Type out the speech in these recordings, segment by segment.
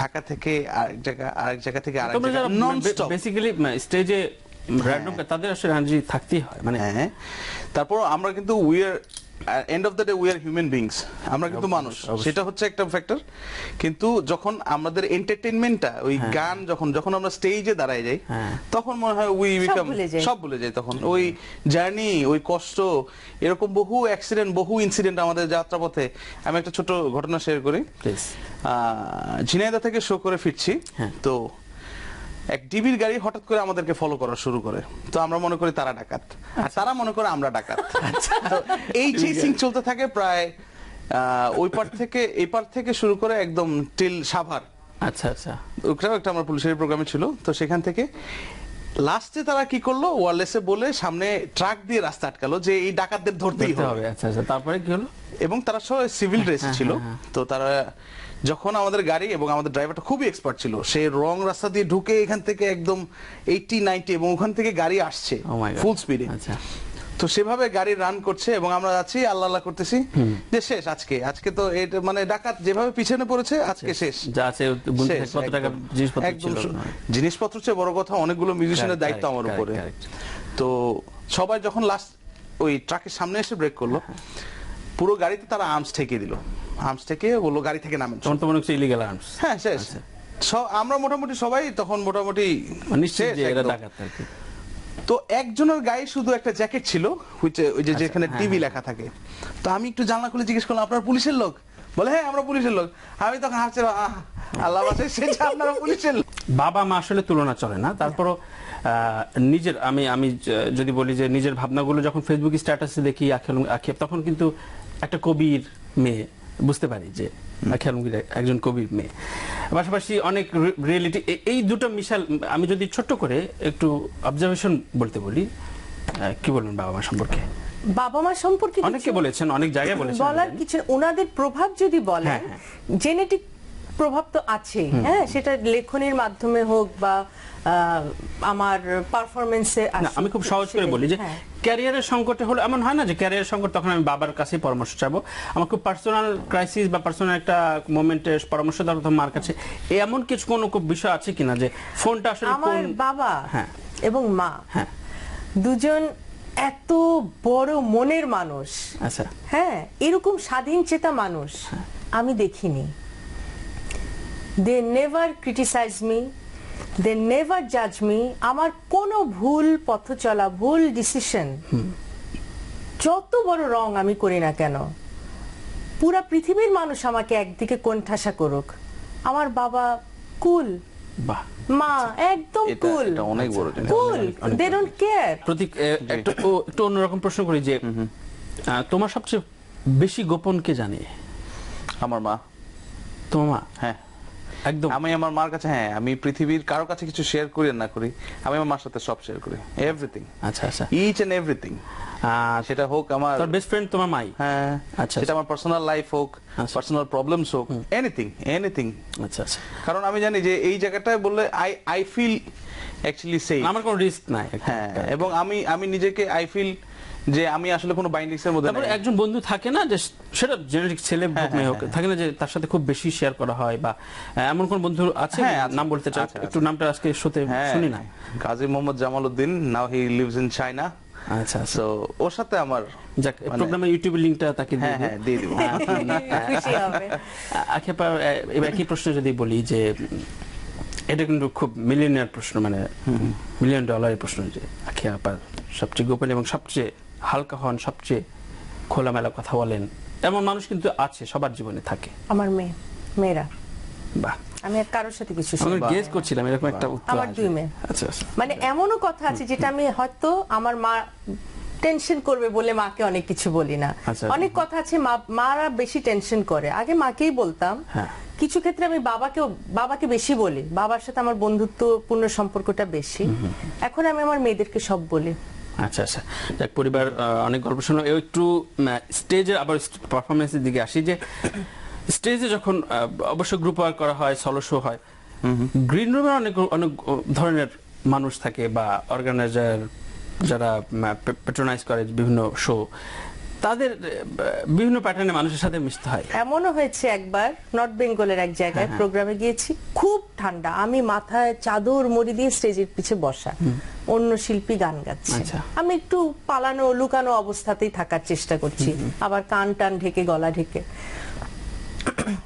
ঢাকা থেকে আরেক জায়গা থেকে আরেক জায়গা নন স্টপ বেসিক্যালি স্টেজে র্যান্ডম তাদের আসলে এনার্জি থাকতেই হয়, মানে হ্যাঁ। তারপর আমরা কিন্তু we are end of the day we are human beings, আমরা কিন্তু মানুষ, সেটা হচ্ছে একটা ফ্যাক্টর। কিন্তু যখন আমাদের এন্টারটেইনমেন্টটা ওই গান যখন আমরা স্টেজে দাঁড়ায় যাই তখন মনে হয় উই বিকাম সব ভুলে যাই। তখন ওই জার্নি, ওই কষ্ট, এরকম বহু অ্যাক্সিডেন্ট, বহু ইনসিডেন্ট আমাদের যাত্রাপথে। আমি একটা ছোট ঘটনা শেয়ার করি। ঝিনাইদহ থেকে শো করে ফিরছি, তো এক ডিবির গাড়ি হঠাৎ করে আমাদেরকে ফলো করা শুরু করে। তো আমরা মনে করি তারা ডাকাত, আর তারা মনে করে আমরা ডাকাত। তো এই চেসিং চলতে থাকে প্রায় ওই পার থেকে এই পার থেকে শুরু করে একদম টিল সাভার। আচ্ছা আচ্ছা, ওটাও একটা আমার পুলিশের প্রোগ্রামে ছিল। তো সেখান থেকে লাস্টে তারা কি করলো, ওয়ারলেসে বলে সামনে ট্রাক দিয়ে রাস্তা আটকালো যে এই ডাকাতদের ধরতেই হবে। আচ্ছা আচ্ছা, তারপরে কি হলো? এবং তারা সব সিভিল ড্রেস ছিল। তো তারা যখন আমাদের গাড়ি এবং আমাদের ড্রাইভারটা খুবই এক্সপার্ট ছিল, সে রং রাস্তা দিয়ে ঢুকে এখান থেকে একদম 80-90 এবং ওখান থেকে গাড়ি আসছে ফুল স্পিডে। তো সেভাবে গাড়ি রান করছে এবং আমরা যাচ্ছি, আল্লাহ আল্লাহ করতেছি যে শেষ আজকে তো এটা মানে ডাকাত যেভাবে পিছনে পড়েছে আজকে শেষ। যা আছে কত টাকা জিনিসপত্র ছিল, জিনিসপত্র চেয়ে বড় কথা অনেকগুলো মিউজিশিয়ানের দায়িত্ব আমার উপরে। তো সবাই যখন লাস্ট ওই ট্রাকের সামনে এসে ব্রেক করলো, পুরো গাড়িতে তারা আর্মস ঠেকিয়ে দিল। আর্মস থেকে বললো গাড়ি থেকে নামেন। তখন তো মনে হচ্ছে ইলিগাল আর্মস। হ্যাঁ শেষ। আমরা মোটামুটি সবাই তখন মোটামুটি নিশ্চিত যে এরা ডাকাত আর কি। তো একজনের গায়ে শুধু একটা জ্যাকেট ছিল, ওই যে যেখানে টিভি লেখা থাকে। তো আমি একটু জানলা খুলে জিজ্ঞেস করলাম, আপনারা পুলিশের লোক? বলে হ্যাঁ আমরা পুলিশের লোক। আমি তখন হাসছি, আল্লাহ বাঁচায়, সে যে আপনারা পুলিশের লোক। বাবা মা আসলে তুলনা চলে না। তারপরও নিজের আমি যদি বলি যে নিজের ভাবনাগুলো যখন ফেসবুক স্ট্যাটাসে দেখি আখি, তখন কিন্তু একটা কবির মেয়ে বুঝতে পারি যে আখি আলমগীর একজন কবির মেয়ে। পাশাপাশি অনেক রিয়েলিটি, এই দুটো মিশাল। আমি যদি ছোট্ট করে একটু অবজারভেশন বলতে বলি, কি বলবেন বাবা মা সম্পর্কে? বাবা মা সম্পর্কে অনেকে বলেছেন, অনেক জায়গায় বলেছেন, বলার কিছু ওনাদের প্রভাব যদি বলেন, জেনেটিক প্রভাব তো আছে। হ্যাঁ, সেটা লেখনের মাধ্যমে হোক বা আমার পারফরমেন্সে। আমি খুব সহজ করে বলি যে ক্যারিয়ারের সংকটে হলো এমন হয় না যে ক্যারিয়ারের সংকট, তখন আমি বাবার কাছে পরামর্শ চাবো। আমার খুব পার্সোনাল ক্রাইসিস বা পার্সোনাল একটা মোমেন্টে পরামর্শ দেওয়ার কথা মার কাছে, এমন কিছু কোনো বিষয় আছে কিনা যে ফোনটা আসলে আমার বাবা এবং মা দুজন এত বড় মনের মানুষ, আচ্ছা হ্যাঁ, এরকম স্বাধীন চেতা মানুষ আমি দেখিনি। They never criticise me, they never জাজ মি। আমার কোনো ভুল পথ চলা, ভুল ডিসিশন, যত বড় রং আমি করি না কেন, পুরা পৃথিবীর মানুষ আমাকে একদিকে কোণঠাসা করুক, আমার বাবা কুল, মা একদম কুল, অনেক বড় কুল, দে ডোন্ট কেয়ার। প্রতীক, একটু অন্যরকম প্রশ্ন করি যে তোমার সবচেয়ে বেশি গোপন কে জানে? আমার মা। তোমার মা? হ্যাঁ একদম। আমি আমার মার কাছে, আমি পৃথিবীর কারো কাছে কিছু শেয়ার করি না করি, আমি আমার মার সাথে সব শেয়ার করি, এভরিথিং। আচ্ছা আচ্ছা, ইচ এন্ড এভরিথিং। সেটা হোক আমার বেস্ট ফ্রেন্ড তোমার মাই। হ্যাঁ আচ্ছা, সেটা আমার পার্সোনাল লাইফ হোক, পার্সোনাল প্রবলেমস হোক, এনিথিং। আচ্ছা আচ্ছা, কারণ আমি জানি যে এই জায়গাটায় বললে আই ফিল অ্যাকচুয়ালি সেফ, আমার কোনো রিস্ক নাই। হ্যাঁ, এবং আমি নিজেকে আই ফিল যে আমি আসলে কোনো বাইন্ডিংস এর মধ্যে নাই। তারপরে একজন বন্ধু থাকে না যে সেটা জেনেটিক ছেলে মেয়ে হোক, থাকে না যে তার সাথে খুব বেশি শেয়ার করা হয়, বা এমন কোন বন্ধু আছে? নাম বলতে চাই, একটু নামটা আজকে শোতে শুনি না। কাজী মোহাম্মদ জামালউদ্দিন, নাও হি লিভস ইন চায়না। আচ্ছা, সো ওর সাথে আমার প্রোগ্রামের ইউটিউব লিংকটা তাকে দিয়ে দিব। খুশি হবে। আখি আপা, এবার একই প্রশ্ন যদি বলি যে এটা কিন্তু খুব মিলিয়নিয়ার প্রশ্ন, মানে $1 মিলিয়ন প্রশ্ন, যে আখি আপা সবচেয়ে গোপন এবং সবচেয়ে হালকা হন, সবচেয়ে খোলামেলা কথা বলেন, এমন মানুষ কিন্তু আছে, সবার জীবনে থাকে। আমার মেয়েরা। বাহ, আমি আর কারোর সাথে কিছু গেস করছিলাম এরকম একটা উত্তর। আমার 2 মেয়ে। আচ্ছা আচ্ছা, মানে এমনও কথা আছে যেটা আমি হয়তো আমার মা টেনশন করবে বলে মাকে অনেক কিছু বলি না। অনেক কথা আছে মারা বেশি টেনশন করে, আগে মাকেই বলতাম। কিছু ক্ষেত্রে আমি বাবাকে বেশি বলি, বাবার সাথে আমার বন্ধুত্বপূর্ণ সম্পর্কটা বেশি। এখন আমি আমার মেয়েদেরকে সব বলি। আচ্ছা আচ্ছা, যাক, পরিবার অনেক গল্প শুনলাম। একটু স্টেজে আবার পারফরমেন্সের দিকে আসি, যে স্টেজে যখন অবশ্য গ্রুপ ওয়ার্ক করা হয়, সলো শো হয়, গ্রিন রুমে অনেক ধরনের মানুষ থাকে বা অর্গানাইজার যারা প্যাট্রোনাইজ করে বিভিন্ন শো, তাদের বিভিন্ন প্যাটার্নে মানুষের সাথে মিশতে হয়। এমনও হয়েছে একবার নর্থ বেঙ্গলের এক জায়গায় প্রোগ্রামে গিয়েছি, খুব ঠান্ডা, আমি মাথায় চাদর মুড়ি দিয়ে স্টেজের পিছে বসা, অন্য শিল্পী গান গাচ্ছে, আচ্ছা। আমি একটু পালানো লুকানো অবস্থাতেই থাকার চেষ্টা করছি, আবার কান টান ঢেকে গলা ঢেকে।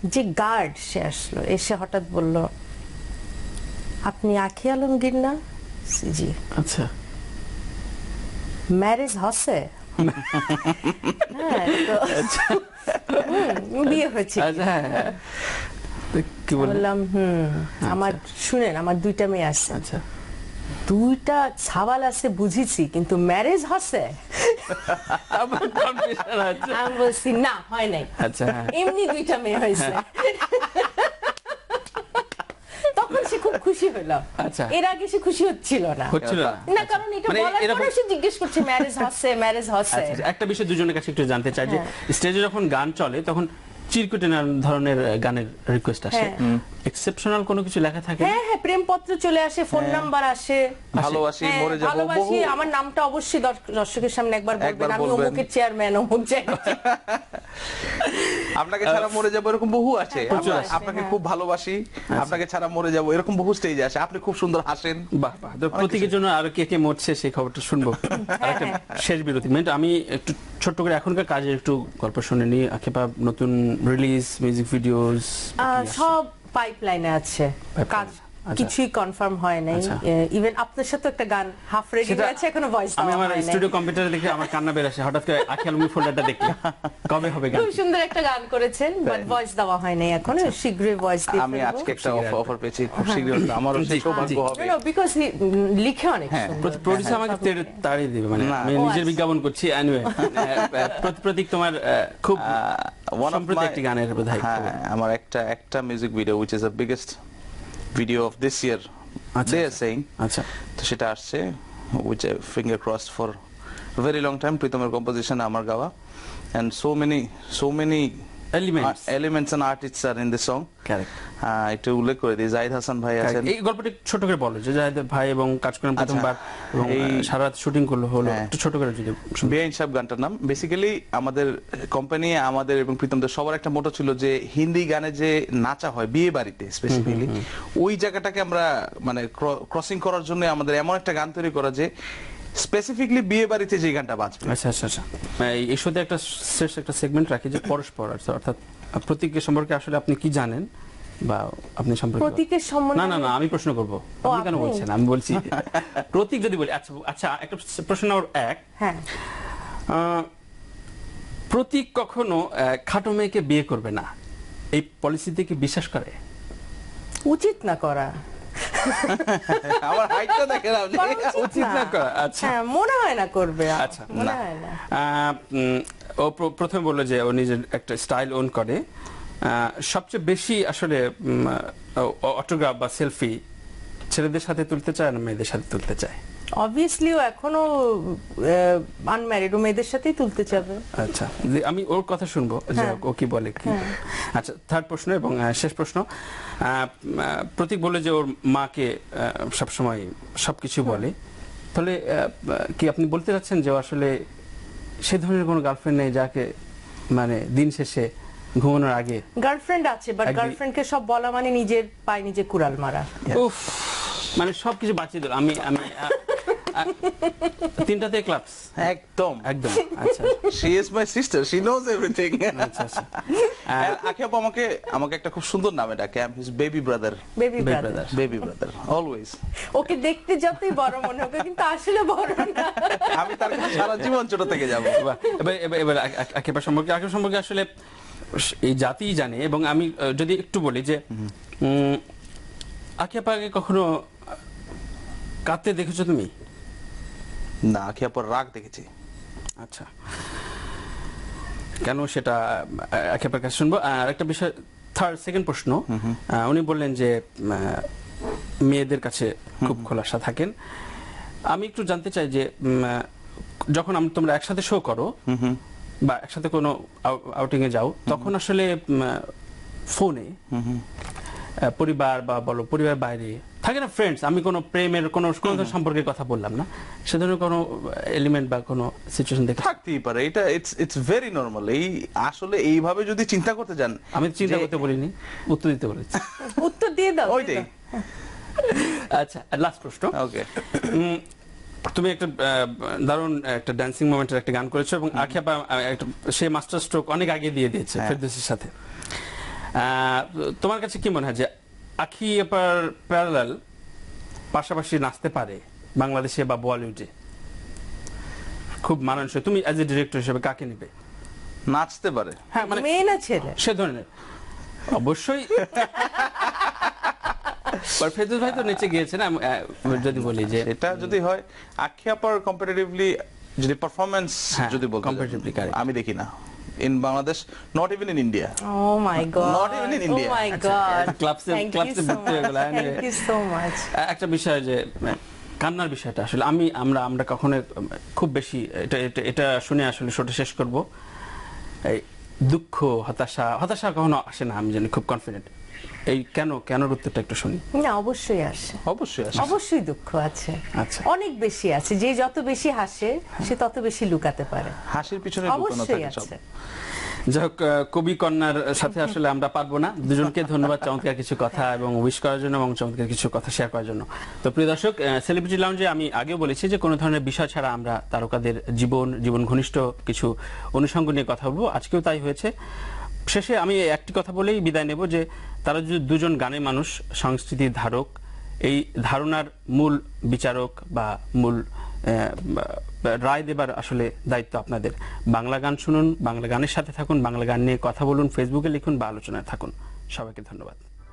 যে গার্ড সে আসলো, এসে হঠাৎ বলল, আপনি আখি আলমগীর না? জি। আচ্ছা, ম্যারেজ হসে? হ্যাঁ, তো বিয়ে হয়েছে। আচ্ছা, হ্যাঁ। তো কি বললেন? বললাম আমার শুনেন, আমার 2টা মেয়ে আছে। আচ্ছা, 2টা সাওয়াল আছে বুঝেছি, কিন্তু ম্যারেজ হসে? আবার confusion আছে। আমি বলছি না, হয় নাই, আচ্ছা, হ্যাঁ। এমনি 2টা মেয়ে হয়েছে। তখন সে খুব খুশি হলো। আচ্ছা। এর আগে সে খুশি হচ্ছিল না। হচ্ছিল না? না, কারণ এটা মানে বলার এরকম- পরে সে জিজ্ঞেস করছে ম্যারেজ হসে, ম্যারেজ হসে। আচ্ছা, একটা বিষয় দুজনের কাছে একটু জানতে চাই যে স্টেজে যখন গান চলে তখন চিরকুটে নানা ধরনের গানের রিকোয়েস্ট আসে, এক্সেপশনাল কোনো কিছু লেখা থাকে? হ্যাঁ হ্যাঁ, প্রেমপত্র চলে আসে, ফোন নাম্বার আসে। ভালোবাসি, হ্যাঁ, মরে যাবো, ভালোবাসি, বহু আমার নামটা অবশ্যই দর্শকের সামনে একবার বলবেন, একবার আমি বলবেন। অমুকের চেয়ারম্যান, অমুক জায়গায়। আপনাকে ছাড়া মরে যাবো, এরকম বহু আছে। প্রচুর আছে। আপনাকে খুব ভালোবাসি, আপনাকে ছাড়া মরে যাবো, এরকম বহু স্টেজে আসে। আপনি খুব সুন্দর হাসেন। বাহ বাহ, তো প্রতীকের জন্য আরো কে কে মরছে সেই খবরটা শুনবো। আর একটা শেষ বিরতি, মানে আমি একটু ছোট্ট করে এখনকার কাজের একটু গল্প শুনে নিই। আখেপা নতুন রিলিজ, মিউজিক ভিডিওস সব পাইপলাইনে আছে, কাজ আচ্ছা। কিছুই কনফার্ম হয় নাই। আচ্ছা। ইভেন আপনার সাথে একটা গান হাফ রেডি সেটা- আছে, এখনো ভয়েস আমি দেওয়া আমার হয় নাই। স্টুডিও কম্পিউটারে দেখে আমার কান্না বের আসে, হঠাৎ করে আখি আলমগীর ফোল্ডারটা দেখলে কবে হবে গান? খুব সুন্দর একটা গান করেছেন, বাট ভয়েস দেওয়া হয় নাই এখনো, শীঘ্রই ভয়েস দিয়ে আমি ফেলবো। আজকে একটা অফার পেয়েছি, খুব শীঘ্রই আমারও সেই সৌভাগ্য হবে। বিকজ লিখে অনেক হ্যাঁ, সুন্দর। প্রডিউসার আমাকে তাড়িয়ে দিবে, মানে না। আমি ও, নিজের আচ্ছা। বিজ্ঞাপন করছি। এনিওয়ে, প্রতীক তোমার খুব One of সম্প্রতি my- একটি গানের বোধহয় হ্যাঁ, খবর। আমার একটা music video which is the biggest video of this year, আচ্ছা, they are saying, আচ্ছা, তো সেটা আসছে, which I finger crossed for a very long time, প্রীতমের কম্পোজিশন, আমার গাওয়া, and so many elements and artists are in the song. Correct. একটু উল্লেখ করে দিই, জাহিদ হাসান ভাই আছেন। এই গল্পটি ছোট করে বলো, যে জাহিদ ভাই এবং কাজ করেন প্রথমবার এবং এই- সারা রাত শুটিং হলো, হ্যাঁ। একটু ছোট করে যদি শুনি। বেআইন সাহেব গানটার নাম। বেসিক্যালি আমাদের কোম্পানি, আমাদের এবং প্রীতমদের সবার একটা মোটো ছিল যে হিন্দি গানে যে নাচা হয় বিয়ে বাড়িতে স্পেসিফিক্যালি, ওই জায়গাটাকে আমরা মানে ক্রসিং করার জন্য আমাদের এমন একটা গান তৈরি করা যে স্পেসিফিকলি বিয়ে বাড়িতে যে গানটা বাজবে। আচ্ছা আচ্ছা আচ্ছা, এই শোতে একটা শেষ একটা সেগমেন্ট রাখি যে পরস্পর, অর্থাৎ প্রতীকের সম্পর্কে আসলে আপনি কি জানেন বা আপনি সম্পর্কে প্রতীকের সম্বন্ধে না না না, আমি প্রশ্ন করব। আপনি কেন আপনি? বলছেন? আমি বলছি প্রতীক যদি বলি। আচ্ছা আচ্ছা, একটা প্রশ্ন নম্বর 1, হ্যাঁ, প্রতীক কখনো খাটো মেয়েকে বিয়ে করবে না, এই পলিসিতে কি বিশ্বাস করে? উচিত না করা। আমার হাইটটা দেখেন আপনি। করা উচিত না করা, আচ্ছা। হ্যাঁ, মনে হয় না করবে। আচ্ছা, মনে না। হয় না। ও প্রথমে বললো যে ও নিজের একটা স্টাইল ওন করে। সবচেয়ে বেশি আসলে অটোগ্রাফ বা সেলফি ছেলেদের সাথে তুলতে চায় না মেয়েদের সাথে তুলতে চায়? অবভিয়াসলি ও এখনো আনম্যারিড, ও মেয়েদের সাথেই তুলতে যাবে। আচ্ছা, আমি ওর কথা শুনবো যে হ্যাঁ। ও কি বলে কি। আচ্ছা, থার্ড প্রশ্ন এবং শেষ প্রশ্ন। প্রতীক বলে যে ওর মাকে সবসময় সবকিছু বলে, তাহলে কি আপনি বলতে চাচ্ছেন যে ও আসলে সে ধরনের কোনো গার্লফ্রেন্ড নেই যাকে মানে দিন শেষে ঘুমানোর আগে? গার্লফ্রেন্ড আছে, বাট গার্লফ্রেন্ডকে সব বলা মানে নিজের পায়ে নিজে কুড়াল মারা। উফ, মানে সবকিছু বাঁচিয়ে দিল। আমি তিনটাতে ক্লাস একদম একদম। আচ্ছা she is my sister, she knows everything. আচ্ছা আচ্ছা, আর আকিব আমাকে একটা খুব সুন্দর নামে ডাকে, I'm his baby brother. Baby Baby brother. brother. Baby brother always. ওকে দেখতে যতই বড় মনে হবে, কিন্তু আসলে বড় না। আমি তার কাছে সারা জীবন ছোট থেকে যাব। বাহ, এবার আকিবা সম্পর্কে আসলে এই জাতিই জানে। এবং আমি যদি একটু বলি যে আকিবাকে কখনো কাঁদতে দেখেছো তুমি? না, আকিয়াপর রাগ দেখেছি। আচ্ছা, কেন সেটা আকিবার কাছে শুনবো। আর একটা বিষয়, সেকেন্ড প্রশ্ন, উনি বললেন যে মেয়েদের কাছে খুব খোলাসা থাকেন। আমি একটু জানতে চাই যে যখন তোমরা একসাথে শো করো বা একসাথে কোনো আউটিং এ যাও, তখন আসলে ফোনে পরিবার বা বলো পরিবার বাইরে থাকে না ফ্রেন্ডস, আমি কোনো প্রেমের কোনো সম্পর্কের কথা বললাম না, সে ধরনের কোনো এলিমেন্ট বা কোনো সিচুয়েশন দেখে থাকতেই পারে, এটা ইটস ভেরি নরমাল। এই আসলে এইভাবে যদি চিন্তা করতে যান, আমি চিন্তা করতে বলিনি, উত্তর দিতে বলেছি। উত্তর দিয়ে দাও, দিয়ে ওইটাই। দাও। আচ্ছা, লাস্ট প্রশ্ন। ওকে, তুমি একটা দারুণ একটা ড্যান্সিং মোমেন্টের একটা গান করেছো এবং আখি আপা একটা সে মাস্টার স্ট্রোক অনেক আগে দিয়ে দিয়েছে ফেরদৌসীর সাথে। তোমার কাছে কি মনে হয় যে আখি আপার প্যারালাল পাশাপাশি নাচতে পারে বাংলাদেশে বা বলিউডে খুব মানানসই? তুমি অ্যাজ এ ডিরেক্টর হিসেবে কাকে নেবে? নাচতে পারে? হ্যাঁ, মানে মেয়ে না ছেলে? সে ধরনের অবশ্যই। ফেরদৌস ভাই তো নেচে গিয়েছে না, যদি বলি যে এটা যদি হয় আখি আপার কম্পিটিটিভলি যদি পারফরম্যান্স হ্যাঁ, যদি বলতে comparatively যান, correct. আমি দেখি না in Bangladesh, not even in India. Oh my God. Not even in India. Oh my God. ক্লাবসে Thank you ক্লাবসে so ভর্তি হয়ে গেল। much. Thank you so much. একটা বিষয় যে কান্নার বিষয়টা আসলে আমরা কখনো খুব বেশি এটা শুনে আসলে শোটা শেষ করব। এই দুঃখ, হতাশা কখনো আসে না, আমি জানি, খুব কনফিডেন্ট। এই কেন উত্তরটা একটু শুনি। না, অবশ্যই আসে, অবশ্যই আসে। অবশ্যই দুঃখ আছে, আচ্ছা। অনেক বেশি আছে। যে যত বেশি হাসে সে তত বেশি লুকাতে পারে। হাসির পিছনে লুকানো অবশ্যই থাকে সব। আছে। যাই হোক, কবি কন্যার সাথে আসলে আমরা পারবো না। দুজনকে ধন্যবাদ চমৎকার কিছু কথা এবং উইশ করার জন্য এবং চমৎকার কিছু কথা শেয়ার করার জন্য। তো প্রিয় দর্শক, সেলিব্রিটি লাউঞ্জে আমি আগেও বলেছি যে কোনো ধরনের বিষয় ছাড়া আমরা তারকাদের জীবন ঘনিষ্ঠ কিছু অনুষঙ্গ নিয়ে কথা বলবো। আজকেও তাই হয়েছে। শেষে আমি একটি কথা বলেই বিদায় নেব যে তারা দুজন গানের মানুষ, সংস্কৃতির ধারক, এই ধারণার মূল বিচারক বা মূল রায় দেবার আসলে দায়িত্ব আপনাদের। বাংলা গান শুনুন, বাংলা গানের সাথে থাকুন, বাংলা গান নিয়ে কথা বলুন, ফেসবুকে লিখুন বা আলোচনায় থাকুন। সবাইকে ধন্যবাদ।